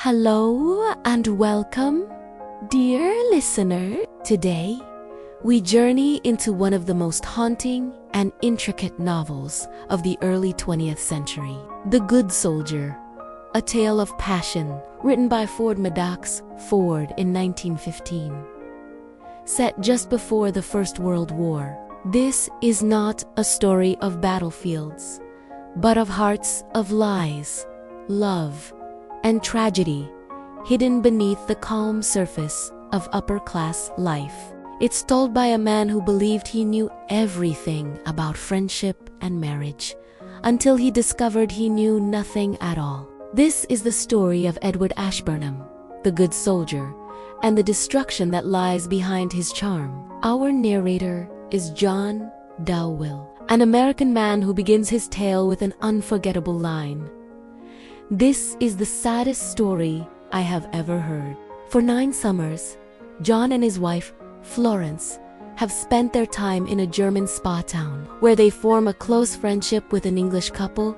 Hello and welcome, dear listener. Today, we journey into one of the most haunting and intricate novels of the early 20th century, The Good Soldier, a tale of passion written by Ford Madox Ford in 1915. Set just before the First World War, this is not a story of battlefields, but of hearts of lies, love, and tragedy hidden beneath the calm surface of upper-class life. It's told by a man who believed he knew everything about friendship and marriage, until he discovered he knew nothing at all. This is the story of Edward Ashburnham, the good soldier, and the destruction that lies behind his charm. Our narrator is John Dowell, an American man who begins his tale with an unforgettable line. "This is the saddest story I have ever heard." For 9 summers, John and his wife, Florence, have spent their time in a German spa town, where they form a close friendship with an English couple,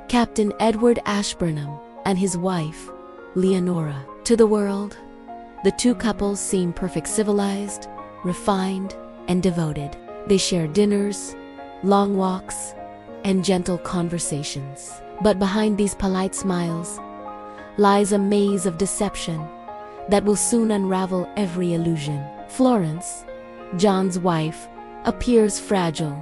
Captain Edward Ashburnham and his wife, Leonora. To the world, the two couples seem perfect, civilized, refined, and devoted. They share dinners, long walks, and gentle conversations. But behind these polite smiles lies a maze of deception that will soon unravel every illusion. Florence, John's wife, appears fragile,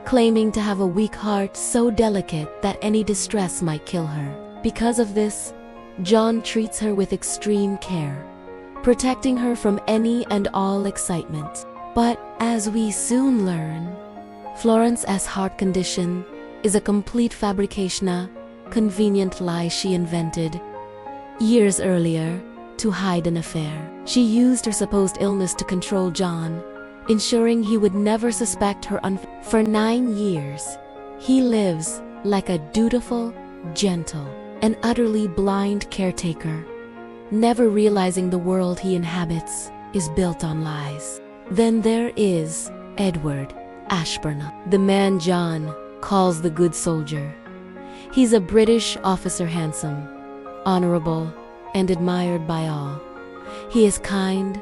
claiming to have a weak heart so delicate that any distress might kill her. Because of this, John treats her with extreme care, protecting her from any and all excitement. But as we soon learn, Florence's heart condition is a complete fabrication, a convenient lie she invented years earlier to hide an affair. She used her supposed illness to control John, ensuring he would never suspect her. For 9 years, he lives like a dutiful, gentle, and utterly blind caretaker, never realizing the world he inhabits is built on lies. Then there is Edward Ashburnham, the man John calls the good soldier. He's a British officer, handsome, honorable, and admired by all. He is kind,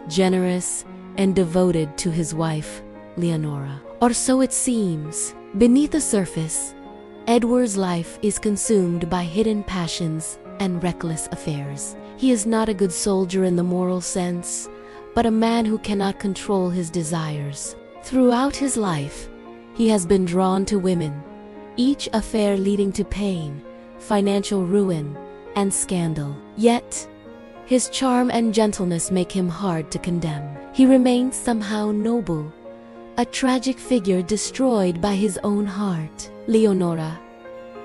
generous, and devoted to his wife, Leonora. Or so it seems. Beneath the surface, Edward's life is consumed by hidden passions and reckless affairs. He is not a good soldier in the moral sense, but a man who cannot control his desires. Throughout his life, he has been drawn to women, each affair leading to pain, financial ruin, and scandal. Yet, his charm and gentleness make him hard to condemn. He remains somehow noble, a tragic figure destroyed by his own heart. Leonora,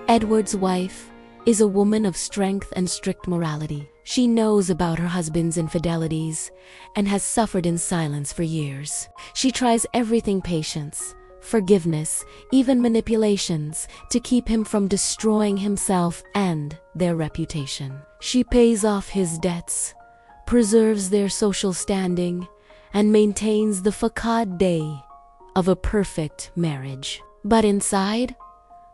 Edward's wife, is a woman of strength and strict morality. She knows about her husband's infidelities and has suffered in silence for years. She tries everything: patience, forgiveness, even manipulations, to keep him from destroying himself and their reputation. She pays off his debts, preserves their social standing, and maintains the facade of a perfect marriage. But inside,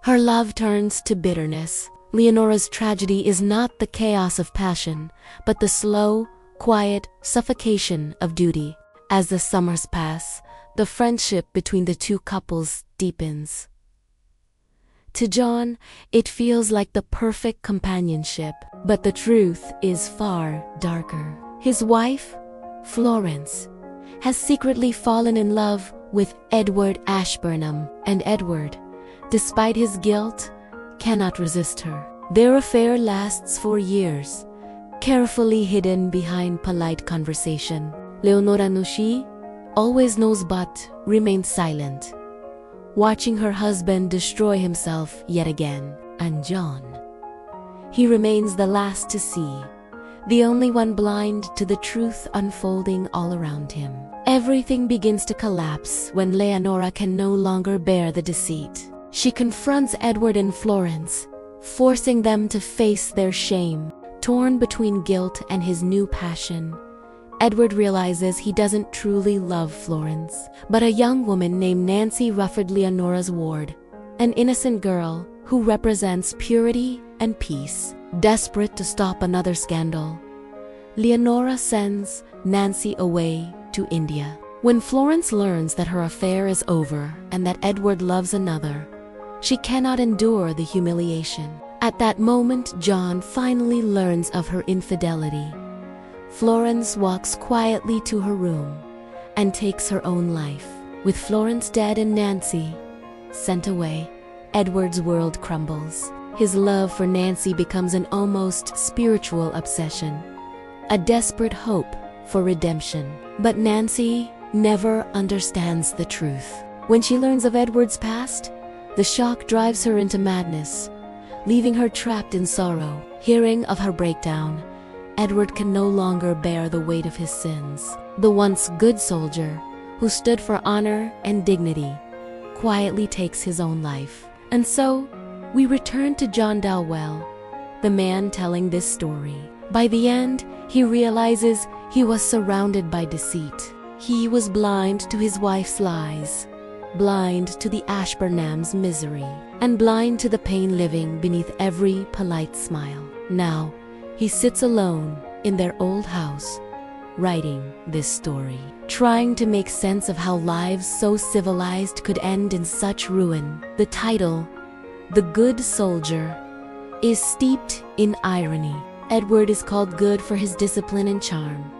her love turns to bitterness. Leonora's tragedy is not the chaos of passion, but the slow, quiet suffocation of duty. As the summers pass, the friendship between the two couples deepens. To John, it feels like the perfect companionship, but the truth is far darker. His wife, Florence, has secretly fallen in love with Edward Ashburnham, and Edward, despite his guilt, cannot resist her. Their affair lasts for years, carefully hidden behind polite conversation. Leonora Nushi always knows but remains silent, watching her husband destroy himself yet again. And John, he remains the last to see, the only one blind to the truth unfolding all around him. Everything begins to collapse when Leonora can no longer bear the deceit. She confronts Edward and Florence, forcing them to face their shame. Torn between guilt and his new passion, Edward realizes he doesn't truly love Florence, but a young woman named Nancy Rufford, Leonora's ward, an innocent girl who represents purity and peace. Desperate to stop another scandal, Leonora sends Nancy away to India. When Florence learns that her affair is over and that Edward loves another, she cannot endure the humiliation. At that moment, John finally learns of her infidelity. Florence walks quietly to her room and takes her own life. With Florence dead and Nancy sent away, Edward's world crumbles. His love for Nancy becomes an almost spiritual obsession, a desperate hope for redemption. But Nancy never understands the truth. When she learns of Edward's past, the shock drives her into madness, leaving her trapped in sorrow. Hearing of her breakdown, Edward can no longer bear the weight of his sins. The once good soldier, who stood for honor and dignity, quietly takes his own life. And so, we return to John Dalwell, the man telling this story. By the end, he realizes he was surrounded by deceit. He was blind to his wife's lies, blind to the Ashburnham's misery, and blind to the pain living beneath every polite smile. Now, he sits alone in their old house, writing this story, trying to make sense of how lives so civilized could end in such ruin. The title, The Good Soldier, is steeped in irony. Edward is called good for his discipline and charm,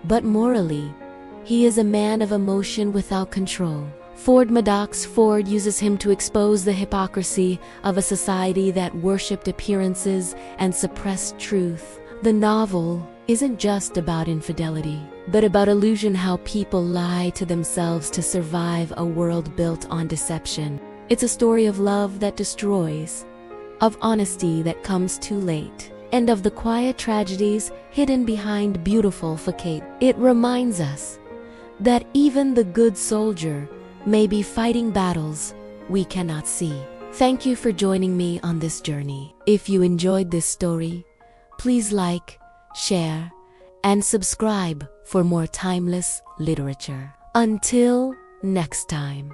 but morally, he is a man of emotion without control. Ford Madox Ford uses him to expose the hypocrisy of a society that worshipped appearances and suppressed truth. The novel isn't just about infidelity, but about illusion, how people lie to themselves to survive a world built on deception. It's a story of love that destroys, of honesty that comes too late, and of the quiet tragedies hidden behind beautiful facades. It reminds us that even the good soldier may be fighting battles we cannot see. Thank you for joining me on this journey. If you enjoyed this story, please like, share, and subscribe for more timeless literature. Until next time.